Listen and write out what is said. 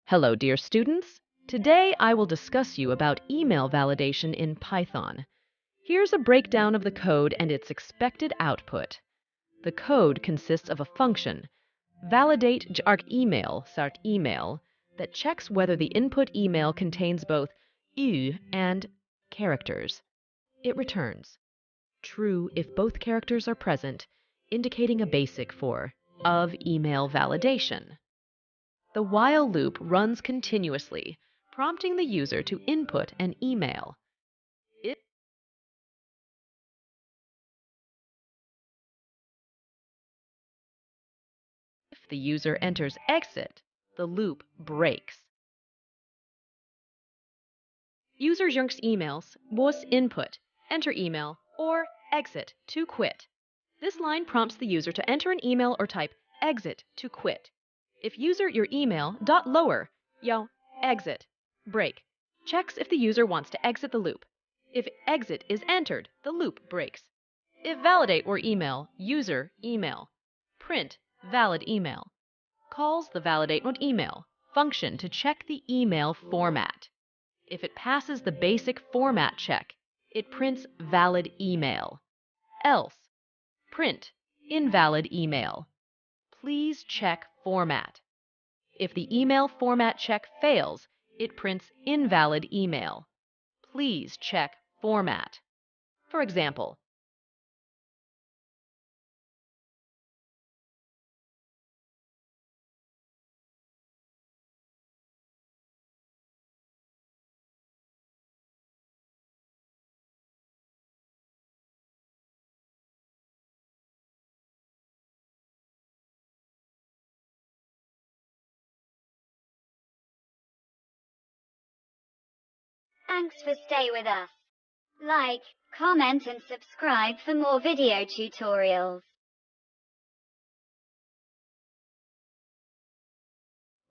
Hello, dear students. Today I will discuss you about email validation in Python. Here's a breakdown of the code and its expected output. The code consists of a function, validate email, start email, that checks whether the input email contains both U and characters. It returns true if both characters are present, indicating a basic for of email validation. The while loop runs continuously, prompting the user to input an email. If the user enters exit, the loop breaks. User junks emails, was input, enter email, or exit to quit. This line prompts the user to enter an email or type exit to quit. If user your email dot lower, exit, break, checks if the user wants to exit the loop. If exit is entered, the loop breaks. If validate or email, user email, print valid email, calls the validate not email function to check the email format. If it passes the basic format check, it prints valid email. Else, print invalid email. Please check format. If the email format check fails, it prints invalid email. Please check format. For example, Thanks for stay with us. Like, comment and subscribe for more video tutorials.